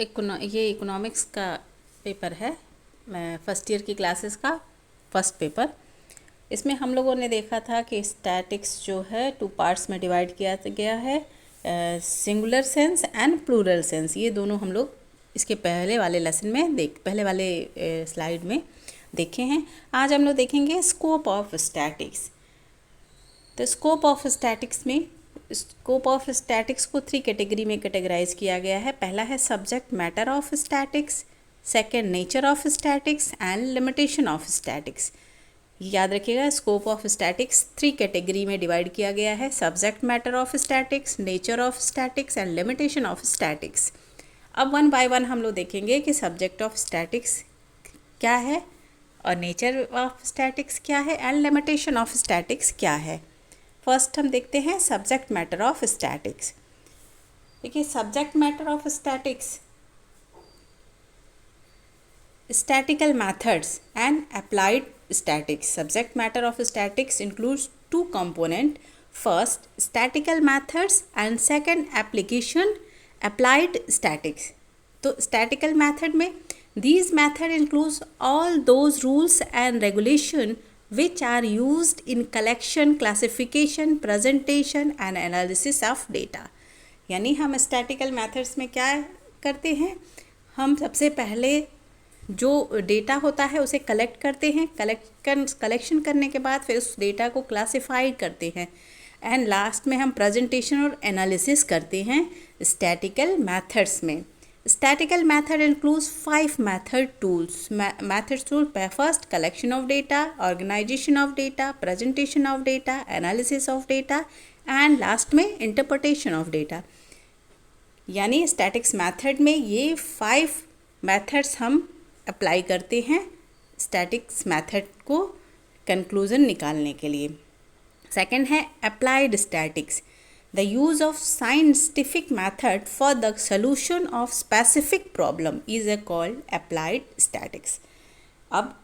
ये इकोनॉमिक्स का पेपर है, मैं फर्स्ट ईयर की क्लासेस का फर्स्ट पेपर। इसमें हम लोगों ने देखा था कि स्टैटिक्स जो है 2 पार्ट्स में डिवाइड किया गया है, singular sense and plural sense. ये दोनों हम लोग इसके पहले वाले लेसन में पहले वाले स्लाइड में देखे हैं। आज हम लोग देखेंगे स्कोप ऑफ स्टैटिक्स। तो स्कोप ऑफ स्टैटिक्स को 3 कैटेगरी में कैटेगराइज किया गया है। पहला है subject matter of statics, second nature of statics and limitation of statics. याद रखिएगा, स्कोप ऑफ स्टैटिक्स 3 कैटेगरी में डिवाइड किया गया है, subject matter of statics, nature of statics and limitation of statics. अब 1 बाय 1 हम लोग देखेंगे कि सब्जेक्ट ऑफ स्टैटिक्स क्या है और नेचर ऑफ स्टैटिक्स क्या है एंड लिमिटेशन ऑफ स्टैटिक्स क्या है। फर्स्ट हम देखते हैं सब्जेक्ट मैटर ऑफ स्टैटिक्स। देखिए, subject matter of statics, statistical methods and applied statics. Subject matter of statics includes 2 component, first statistical methods and second application applied statics. तो statistical method में these method includes all those rules and regulation which are used in collection, classification, presentation and analysis of data। यानी हम statistical methods में क्या करते हैं, हम सबसे पहले जो डेटा होता है उसे कलेक्ट करते हैं, कलेक्शन करने के बाद फिर उस डेटा को क्लासिफाई करते हैं एंड लास्ट में हम प्रेजेंटेशन और एनालिसिस करते हैं स्टैटिकल मेथड्स में। Statistical method includes 5 method tools. Methods tool: first collection of data, organization of data, presentation of data, analysis of data and last में interpretation of data। यानी statics method में ये 5 methods हम apply करते हैं statics method को conclusion निकालने के लिए। सेकंड है applied statics, the use of scientific method for the solution of specific problem is called applied statics। अब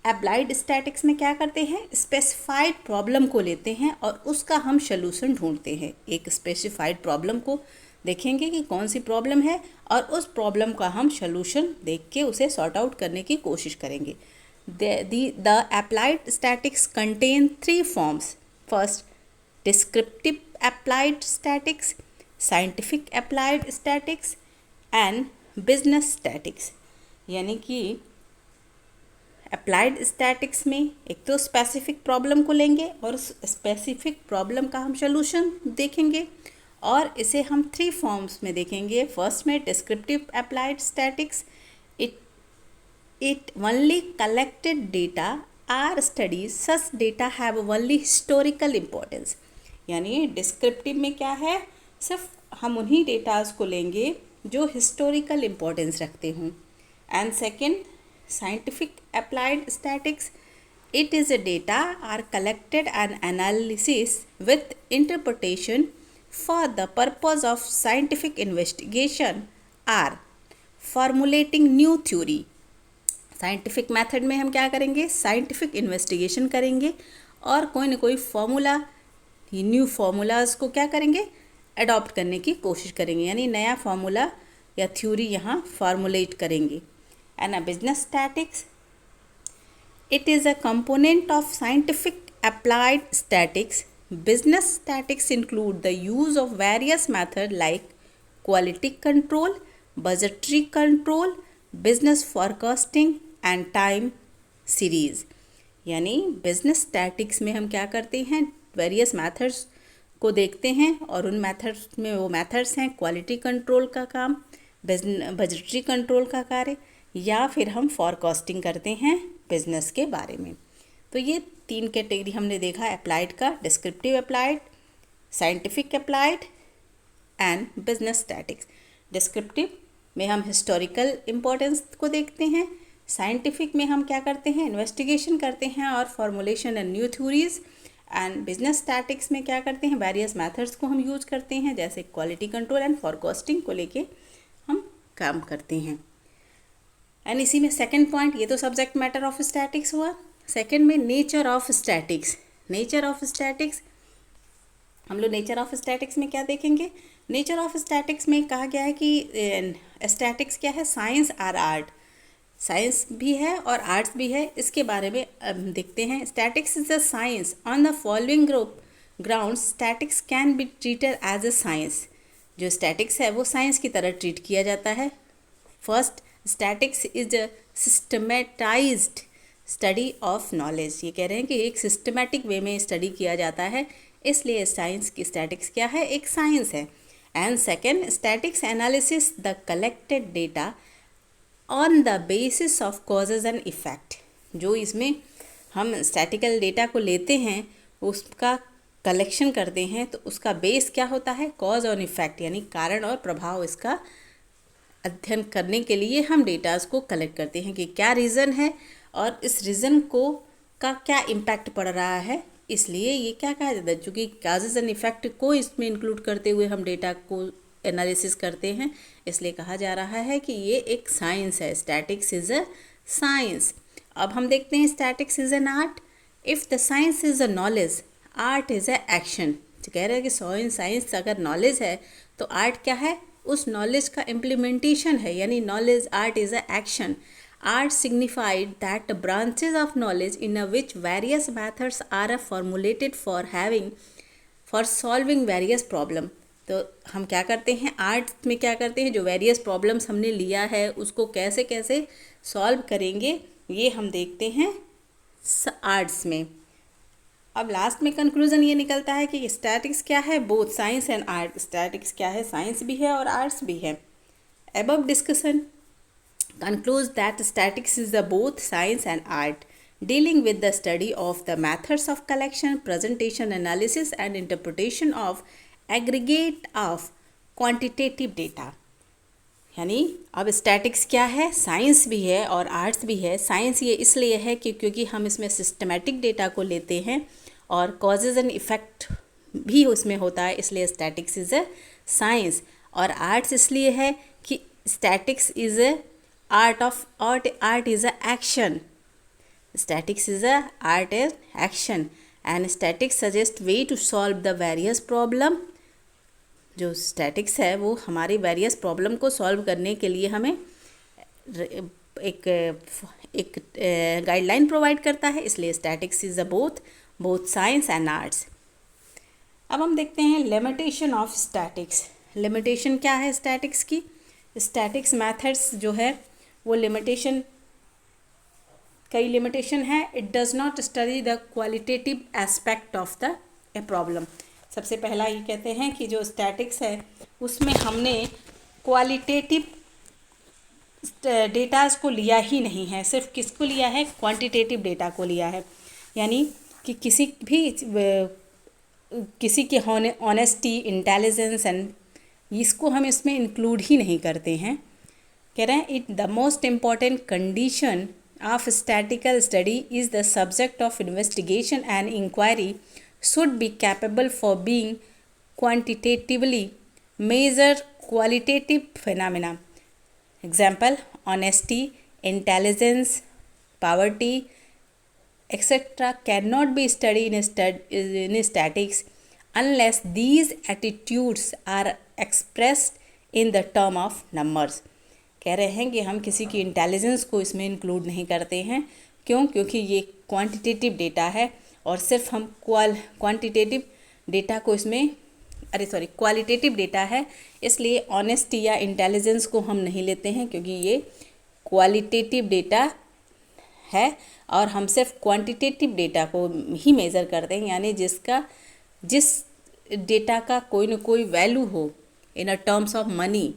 applied statics में क्या करते हैं, specified problem को लेते हैं और उसका हम solution ढूंढते हैं। एक specified problem को देखेंगे कि कौन सी problem है और उस problem का हम solution देख के उसे sort out करने की कोशिश करेंगे। The applied statics contain 3 forms, first descriptive applied statics, scientific applied statics and business statics। यानी कि अप्लाइड स्टैटिक्स में एक तो स्पेसिफिक प्रॉब्लम को लेंगे और उस स्पेसिफिक प्रॉब्लम का हम सॉल्यूशन देखेंगे और इसे हम 3 फॉर्म्स में देखेंगे। फर्स्ट में descriptive applied statics, it only collected data or studies such data have only historical importance. यानी डिस्क्रिप्टिव में क्या है, सिर्फ हम उन्हीं डेटाज को लेंगे जो हिस्टोरिकल इम्पोर्टेंस रखते हों। And second scientific applied statics, it is a data are collected and analysis with interpretation for the purpose of scientific investigation or formulating new theory. Scientific method में हम क्या करेंगे, साइंटिफिक इन्वेस्टिगेशन करेंगे और कोई ना कोई फॉर्मूला, न्यू फार्मूलाज को क्या करेंगे, अडॉप्ट करने की कोशिश करेंगे, यानी नया फार्मूला या थ्योरी यहाँ फार्मुलेट करेंगे। And a business statics, it is a component of scientific applied statics. Business statics include the use of various method like quality control, budgetary control, business forecasting and time series. यानी business statics में हम क्या करते हैं, various methods को देखते हैं और उन मैथड्स में वो मैथड्स हैं क्वालिटी कंट्रोल का काम, बजटरी कंट्रोल का कार्य, या फिर हम फॉरकास्टिंग करते हैं बिजनेस के बारे में। तो ये 3 कैटेगरी हमने देखा अप्लाइड का, descriptive applied, scientific applied and business statics. Descriptive में हम हिस्टोरिकल इम्पोर्टेंस को देखते हैं, साइंटिफिक में हम क्या करते हैं, इन्वेस्टिगेशन करते हैं और formulation and new theories. And business statics में क्या करते हैं, वेरियस मेथड्स को हम यूज करते हैं जैसे क्वालिटी कंट्रोल एंड फॉरकास्टिंग को लेके हम काम करते हैं। एंड इसी में सेकंड पॉइंट, ये तो सब्जेक्ट मैटर ऑफ स्टैटिक्स हुआ। सेकंड में nature of statics. Nature of statics हम लोग नेचर ऑफ स्टैटिक्स में क्या देखेंगे, नेचर ऑफ स्टैटिक्स में कहा गया है कि स्टैटिक्स क्या है, साइंस और आर्ट, साइंस भी है और आर्ट्स भी है, इसके बारे में देखते हैं। Statics is a science on the following ground statics can be treated as a science. जो स्टैटिक्स है वो साइंस की तरह ट्रीट किया जाता है। First, statics is a systematised study of knowledge. ये कह रहे हैं कि एक सिस्टमेटिक वे में स्टडी किया जाता है, इसलिए साइंस की स्टैटिक्स क्या है, एक साइंस है। And second, statics analysis the collected data on the basis of causes and effect. जो इसमें हम स्टैटिकल डेटा को लेते हैं, उसका कलेक्शन करते हैं, तो उसका बेस क्या होता है, कॉज और इफ़ेक्ट, यानी कारण और प्रभाव। इसका अध्ययन करने के लिए हम डेटाज को कलेक्ट करते हैं कि क्या रीज़न है और इस रीज़न को का क्या इम्पैक्ट पड़ रहा है। इसलिए ये क्या कहा जाता है, चूँकि काजेज एंड इफ़ेक्ट को इसमें इंक्लूड करते हुए हम डेटा को एनालिसिस करते हैं, इसलिए कहा जा रहा है कि ये एक साइंस है। Statics is a science. अब हम देखते हैं statics is an art. If the science is a knowledge, art is a action. तो कह रहे हैं कि साइंस अगर नॉलेज है तो आर्ट क्या है, उस नॉलेज का इम्प्लीमेंटेशन है, यानी knowledge art is a action. Art signified that branches of knowledge in which various methods are formulated for solving various problem। तो हम क्या करते हैं, आर्ट में क्या करते हैं, जो वेरियस प्रॉब्लम्स हमने लिया है उसको कैसे कैसे सॉल्व करेंगे, ये हम देखते हैं आर्ट्स में। अब लास्ट में कंक्लूजन ये निकलता है कि स्टैटिक्स क्या है, both science and art. Statics क्या है, साइंस भी है और आर्ट्स भी है। Above discussion concludes that statistics is both science and art, dealing with the study of the methods of collection, presentation, analysis, and interpretation of aggregate of quantitative data। यानी अब statics क्या है, science भी है और arts भी है। Science ये इसलिए है कि क्योंकि हम इसमें सिस्टमेटिक डेटा को लेते हैं और कॉजेज एंड इफ़ेक्ट भी उसमें होता है, इसलिए स्टैटिक्स इज़ अ साइंस। और आर्ट्स इसलिए है कि statics is a art is a action। Statics is a art is action and statics suggest way to solve the various problem। जो statics है वो हमारी वेरियस प्रॉब्लम को सॉल्व करने के लिए हमें एक गाइडलाइन प्रोवाइड करता है, इसलिए statics is a both science and arts। अब हम देखते हैं लिमिटेशन ऑफ स्टैटिक्स। लिमिटेशन क्या है स्टैटिक्स की, स्टैटिक्स मैथड्स जो है वो लिमिटेशन, कई लिमिटेशन है। It does not study the qualitative aspect of the a problem. सबसे पहला ये कहते हैं कि जो स्टैटिक्स है उसमें हमने क्वालिटेटिव डेटाज को लिया ही नहीं है, सिर्फ किसको लिया है, क्वांटिटेटिव डेटा को लिया है। यानी कि किसी की ऑनेस्टी, इंटेलिजेंस एंड इसको हम इसमें इंक्लूड ही नहीं करते हैं। कह रहे हैं it the most important condition of statical study is the subject of investigation and inquiry should be capable for being quantitatively measure qualitative phenomena. Example, honesty, intelligence, poverty etc. cannot be studied in statics unless these attitudes are expressed in the term of numbers। कह रहे हैं कि हम किसी की intelligence को इसमें include नहीं करते हैं। क्यों? क्योंकि ये क्वांटिटेटिव डेटा है और सिर्फ हम क्वांटिटेटिव डेटा को इसमें क्वालिटेटिव डेटा है, इसलिए ऑनेस्टी या इंटेलिजेंस को हम नहीं लेते हैं क्योंकि ये क्वालिटेटिव डेटा है और हम सिर्फ क्वांटिटेटिव डेटा को ही मेज़र करते हैं, यानी जिस डेटा का कोई ना कोई वैल्यू हो इन टर्म्स ऑफ मनी,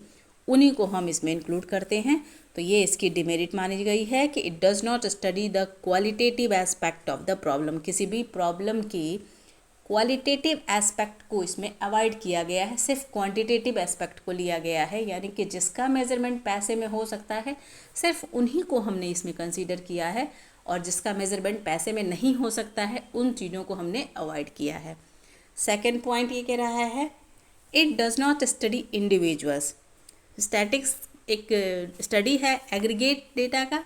उन्हीं को हम इसमें इंक्लूड करते हैं। तो ये इसकी डिमेरिट मानी गई है कि it does not study the qualitative aspect of the problem. किसी भी प्रॉब्लम की क्वालिटेटिव एस्पेक्ट को इसमें अवॉइड किया गया है, सिर्फ क्वांटिटेटिव एस्पेक्ट को लिया गया है, यानी कि जिसका मेज़रमेंट पैसे में हो सकता है सिर्फ उन्हीं को हमने इसमें कंसीडर किया है और जिसका मेज़रमेंट पैसे में नहीं हो सकता है उन चीज़ों को हमने अवॉइड किया है। सेकेंड पॉइंट ये कह रहा है it does not study individuals. Statics एक स्टडी है एग्रीगेट डेटा का।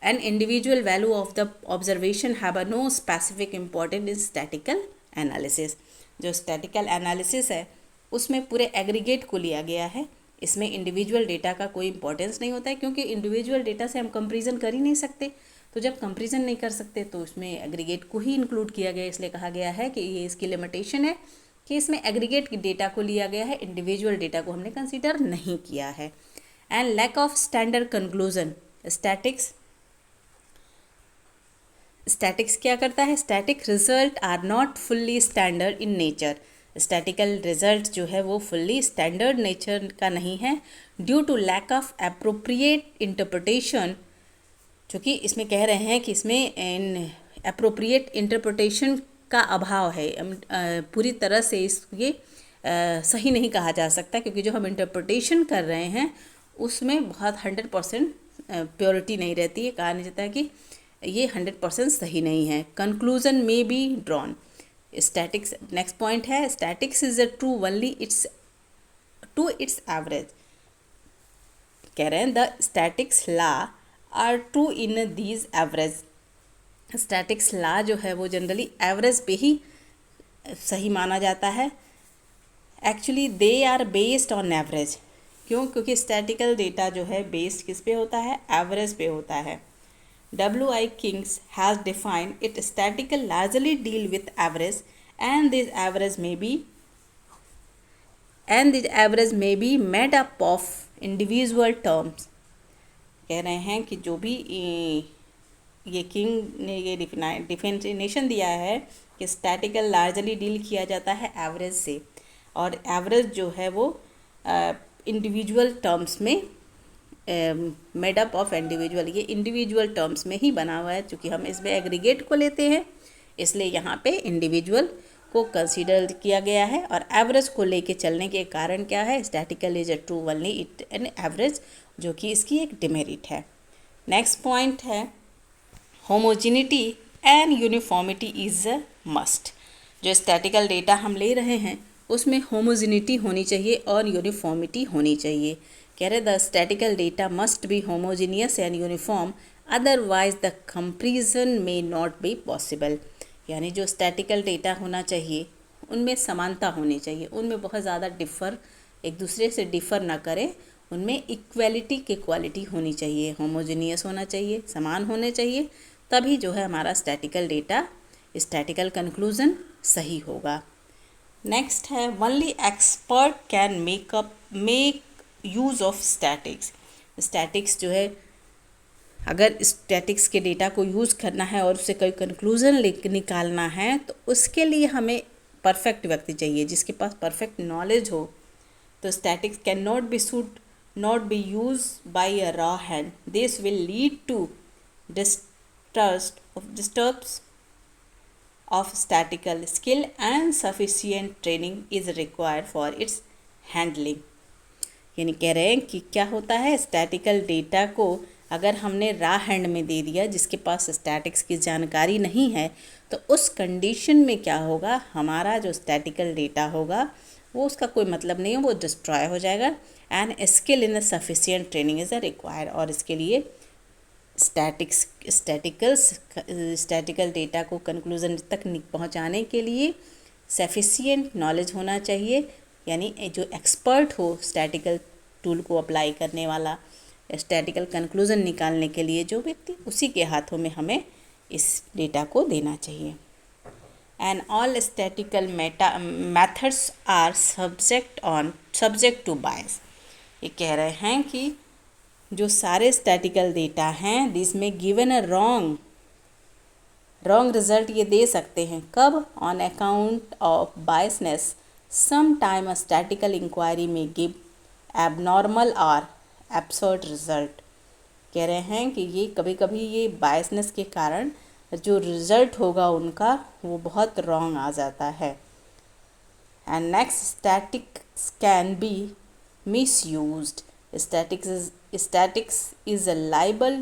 An individual value of the observation have a no specific important in statical analysis. जो स्टैटिकल एनालिसिस है उसमें पूरे एग्रीगेट को लिया गया है, इसमें इंडिविजुअल डेटा का कोई इंपॉर्टेंस नहीं होता है, क्योंकि इंडिविजुअल डेटा से हम कंपैरिजन कर ही नहीं सकते। तो जब कंपैरिजन नहीं कर सकते तो इसमें एग्रीगेट को ही इंक्लूड किया गया, इसलिए कहा गया है कि ये इसकी लिमिटेशन है कि इसमें एग्रीगेट डेटा को लिया गया है, इंडिविजुअल डेटा को हमने कंसीडर नहीं किया है। And lack of standard conclusion, statics क्या करता है, static result are not fully standard in nature, statical result जो है वो फुल्ली स्टैंडर्ड नेचर का नहीं है, due to lack of appropriate interpretation, क्योंकि इसमें कह रहे हैं कि इसमें एप्रोप्रिएट इंटरप्रिटेशन का अभाव है, पूरी तरह से इसके सही नहीं कहा जा सकता, क्योंकि जो हम इंटरप्रिटेशन कर रहे हैं उसमें बहुत 100% प्योरिटी नहीं रहती है, कहा नहीं जाता है कि ये 100% सही नहीं है। कंक्लूजन में be drawn, statistics next point है, statistics is a true only its to its average, कह रहे हैं the statistics law are true in these average, statistics law जो है वो जनरली एवरेज पे ही सही माना जाता है। Actually they are based on average, क्यों, क्योंकि स्टैटिकल डेटा जो है बेस्ड किस पे होता है, एवरेज पे होता है। W.I. Kings has defined it statistical largely deal with average and this average may be made up of individual terms, कह रहे हैं कि जो भी ये किंग ने ये डिफिनेशन दिया है कि स्टैटिकल लार्जली डील किया जाता है एवरेज से, और एवरेज जो है वो इंडिविजुअल टर्म्स में मेड अप ऑफ इंडिविजुअल, ये इंडिविजुअल टर्म्स में ही बना हुआ है, क्योंकि हम इसमें एग्रीगेट को लेते हैं इसलिए यहाँ पे इंडिविजुअल को कंसीडर किया गया है। और एवरेज को लेके चलने के कारण क्या है, statistical is a true only it an average, जो कि इसकी एक डिमेरिट है। नेक्स्ट पॉइंट है homogeneity and uniformity is a must, जो स्टैटिकल डेटा हम ले रहे हैं उसमें होमोजिनिटी होनी चाहिए और यूनिफॉर्मिटी होनी चाहिए। कह रहे the statistical data must be homogeneous and uniform, otherwise the comparison में नॉट बी पॉसिबल, यानी जो स्टैटिकल डेटा होना चाहिए उनमें समानता होनी चाहिए, उनमें बहुत ज़्यादा एक दूसरे से डिफ़र ना करें, उनमें इक्वलिटी की क्वालिटी होनी चाहिए, होमोजीनियस होना चाहिए, समान होने चाहिए, तभी जो है हमारा स्टैटिकल डेटा, स्टैटिकल कंक्लूजन सही होगा। नेक्स्ट है only expert can make use of statics, statics जो है अगर स्टैटिक्स के डेटा को यूज़ करना है और उससे कोई कंक्लूज़न निकालना है तो उसके लिए हमें परफेक्ट व्यक्ति चाहिए जिसके पास परफेक्ट नॉलेज हो। तो statics can not be use by a raw hand, this will lead to disturbs of statistical skill and sufficient training is required for its handling, यानी कह रहे हैं कि क्या होता है, स्टैटिकल डेटा को अगर हमने रॉ हैंड में दे दिया जिसके पास स्टैटिक्स की जानकारी नहीं है तो उस कंडीशन में क्या होगा, हमारा जो स्टैटिकल डेटा होगा वो उसका कोई मतलब नहीं है, वो डिस्ट्रॉय हो जाएगा। And skill in the sufficient training is required, और इसके लिए स्टैटिकल डेटा को कंक्लूजन तक पहुंचाने के लिए सफिशिएंट नॉलेज होना चाहिए, यानी जो एक्सपर्ट हो स्टैटिकल टूल को अप्लाई करने वाला, स्टैटिकल कंक्लूजन निकालने के लिए जो व्यक्ति, उसी के हाथों में हमें इस डेटा को देना चाहिए। And all statistical methods are subject to bias, ये कह रहे हैं कि जो सारे स्टैटिकल डेटा हैं दिस में गिवन अ रॉन्ग रिजल्ट ये दे सकते हैं, कब, on account of biasness, some time a statistical inquiry में गिव एबनॉर्मल और एब्सर्ड रिजल्ट, कह रहे हैं कि ये कभी कभी ये बायसनेस के कारण जो रिजल्ट होगा उनका वो बहुत रॉन्ग आ जाता है। And next statics can B misused, statistics is liable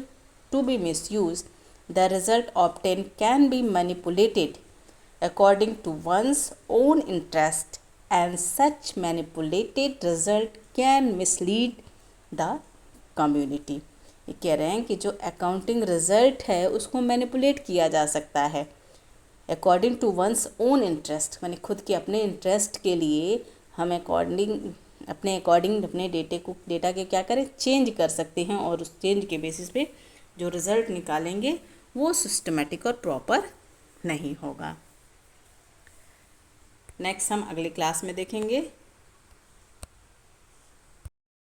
to be misused, the result obtained can be manipulated according to one's own interest and such manipulated result can mislead the community, ये कह रहे हैं कि जो accounting result है उसको manipulate किया जा सकता है according to one's own interest, यानी खुद के अपने इंटरेस्ट के लिए हम अपने अकॉर्डिंग अपने डेटा के क्या करें, चेंज कर सकते हैं, और उस चेंज के बेसिस पे जो रिज़ल्ट निकालेंगे वो सिस्टमेटिक और प्रॉपर नहीं होगा। नेक्स्ट हम अगली क्लास में देखेंगे।